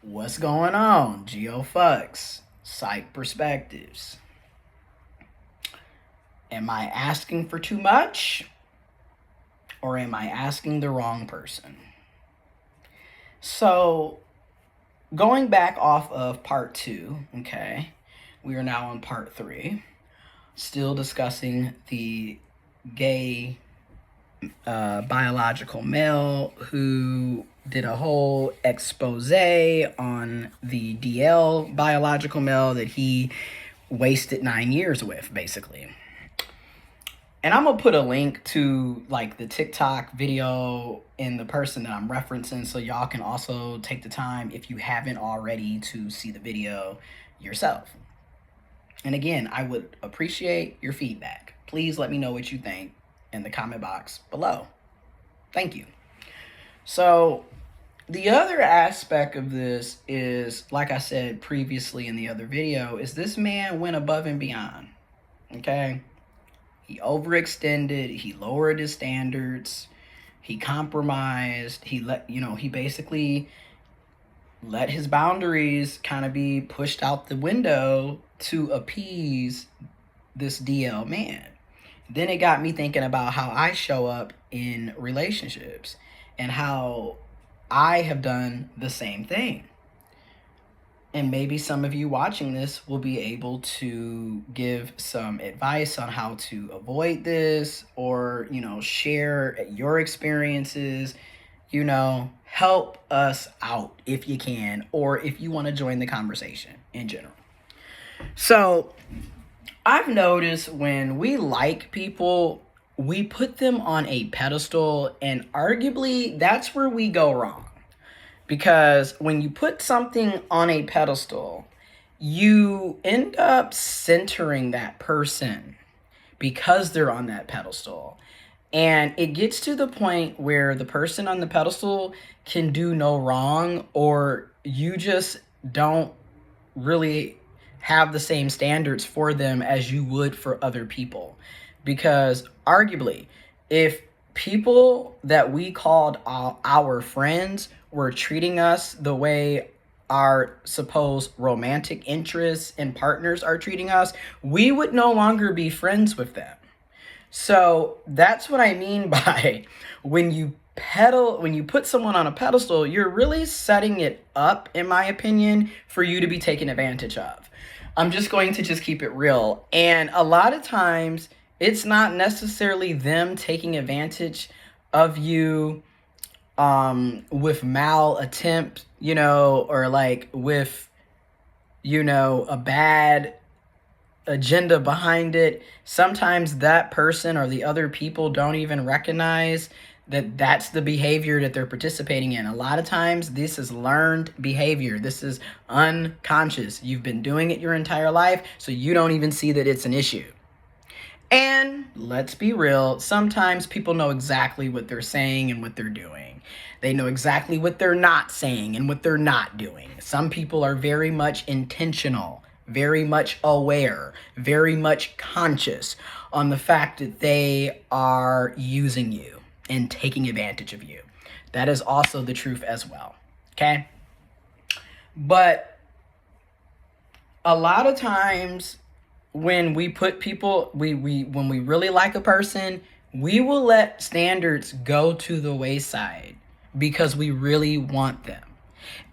What's going on? GeoFucks, Psych Perspectives. Am I asking for too much? Or am I asking the wrong person? So, going back off of part two, okay, we are now on part three, still discussing the gay biological male who did a whole expose on the DL biological male that he wasted 9 years with, basically. And I'm gonna put a link to like the TikTok video and the person that I'm referencing so y'all can also take the time, if you haven't already, to see the video yourself. And again, I would appreciate your feedback. Please let me know what you think in the comment box below. Thank you. So, the other aspect of this is, like I said previously in the other video, is this man went above and beyond. Okay? He overextended, he lowered his standards, he compromised, he basically let his boundaries kind of be pushed out the window to appease this DL man. Then it got me thinking about how I show up in relationships and how I have done the same thing. And maybe some of you watching this will be able to give some advice on how to avoid this, or, share your experiences, help us out if you can, or if you want to join the conversation in general. So, I've noticed when we like people, we put them on a pedestal, and arguably that's where we go wrong. Because when you put something on a pedestal, you end up centering that person because they're on that pedestal. And it gets to the point where the person on the pedestal can do no wrong, or you just don't really have the same standards for them as you would for other people. Because arguably, if people that we called our friends were treating us the way our supposed romantic interests and partners are treating us, we would no longer be friends with them. So that's what I mean by when you put someone on a pedestal, you're really setting it up, in my opinion, for you to be taken advantage of. I'm just going to keep it real. And a lot of times it's not necessarily them taking advantage of you with mal attempt, or like with, a bad agenda behind it. Sometimes that person or the other people don't even recognize that that's the behavior that they're participating in. A lot of times this is learned behavior. This is unconscious. You've been doing it your entire life, so you don't even see that it's an issue. And let's be real, sometimes people know exactly what they're saying and what they're doing. They know exactly what they're not saying and what they're not doing. Some people are very much intentional, very much aware, very much conscious on the fact that they are using you and taking advantage of you. That is also the truth as well, okay? But a lot of times when we put people, when we really like a person, we will let standards go to the wayside because we really want them.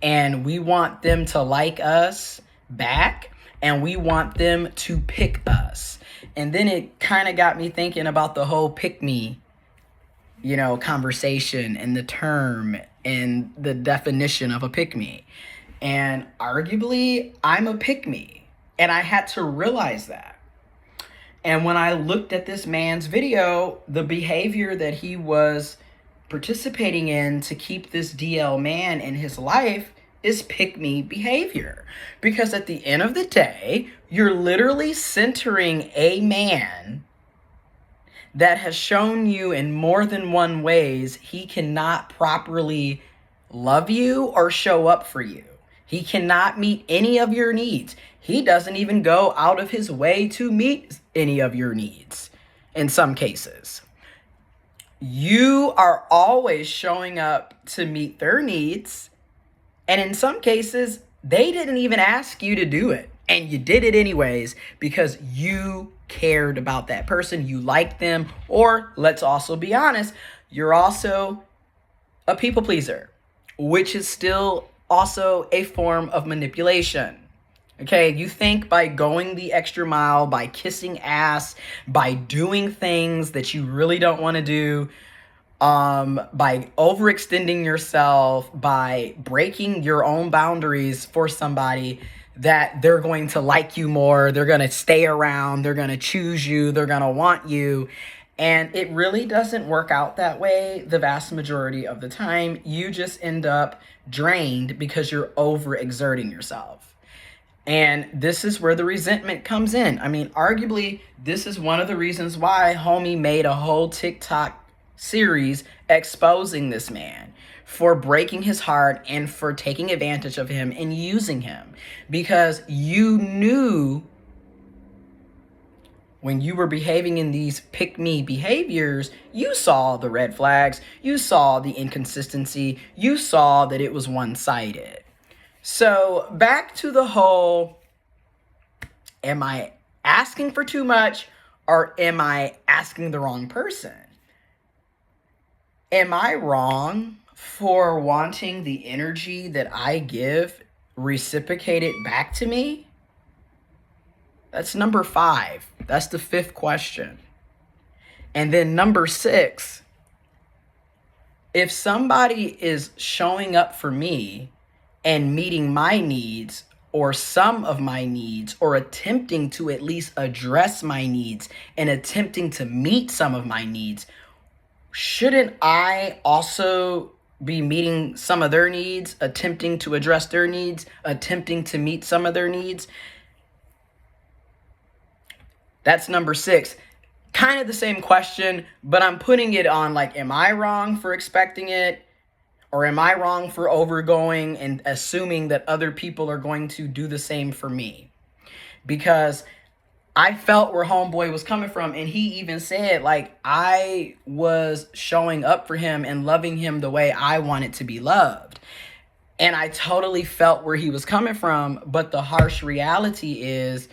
And we want them to like us back, and we want them to pick us. And then it kind of got me thinking about the whole pick me, conversation and the term and the definition of a pick me. And arguably, I'm a pick me. And I had to realize that. And when I looked at this man's video, the behavior that he was participating in to keep this DL man in his life is pick me behavior. Because at the end of the day, you're literally centering a man that has shown you in more than one ways he cannot properly love you or show up for you. He cannot meet any of your needs. He doesn't even go out of his way to meet any of your needs in some cases. You are always showing up to meet their needs, And in some cases, they didn't even ask you to do it. And you did it anyways because you cared about that person. You liked them. Or let's also be honest, you're also a people pleaser, which is still also a form of manipulation. Okay, you think by going the extra mile, by kissing ass, by doing things that you really don't want to do, by overextending yourself, by breaking your own boundaries for somebody, that they're going to like you more, they're going to stay around, they're going to choose you, they're going to want you. And it really doesn't work out that way the vast majority of the time. You just end up drained because you're overexerting yourself. And this is where the resentment comes in. I mean, arguably, this is one of the reasons why homie made a whole TikTok series exposing this man for breaking his heart and for taking advantage of him and using him. Because you knew when you were behaving in these pick-me behaviors, you saw the red flags, you saw the inconsistency, you saw that it was one-sided. So back to the whole, am I asking for too much or am I asking the wrong person? Am I wrong for wanting the energy that I give reciprocated back to me? That's number 5. That's the 5th question. And then number 6, if somebody is showing up for me and meeting my needs or some of my needs or attempting to at least address my needs and attempting to meet some of my needs, shouldn't I also be meeting some of their needs, attempting to address their needs, attempting to meet some of their needs? That's number 6. Kind of the same question, but I'm putting it on like, am I wrong for expecting it? Or am I wrong for overgoing and assuming that other people are going to do the same for me? Because I felt where homeboy was coming from, and he even said, like, I was showing up for him and loving him the way I wanted to be loved. And I totally felt where he was coming from, but the harsh reality is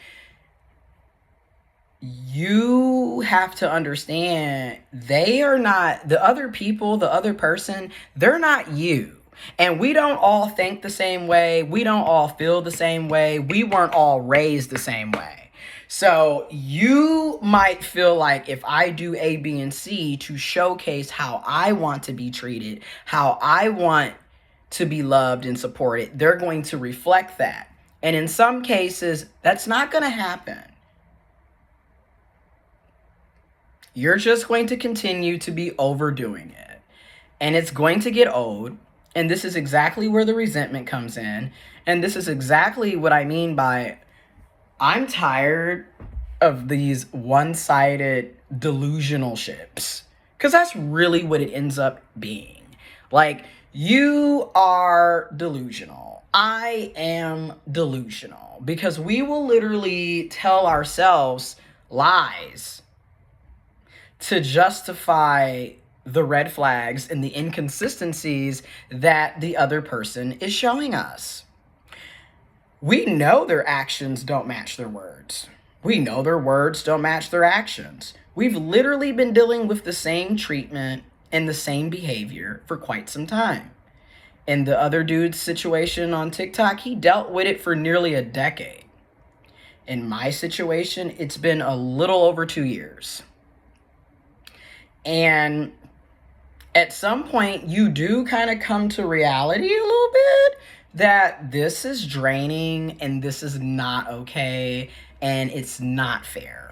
you have to understand they are not the other people, the other person, they're not you. And we don't all think the same way. We don't all feel the same way. We weren't all raised the same way. So you might feel like if I do A, B, and C to showcase how I want to be treated, how I want to be loved and supported, they're going to reflect that. And in some cases, that's not going to happen. You're just going to continue to be overdoing it. And it's going to get old. And this is exactly where the resentment comes in. And this is exactly what I mean by I'm tired of these one-sided delusional ships. Because that's really what it ends up being. Like, you are delusional. I am delusional. Because we will literally tell ourselves lies to justify the red flags and the inconsistencies that the other person is showing us. We know their actions don't match their words. We know their words don't match their actions. We've literally been dealing with the same treatment and the same behavior for quite some time. In the other dude's situation on TikTok, he dealt with it for nearly a decade. In my situation, it's been a little over 2 years. And at some point, you do kind of come to reality a little bit that this is draining and this is not okay and it's not fair.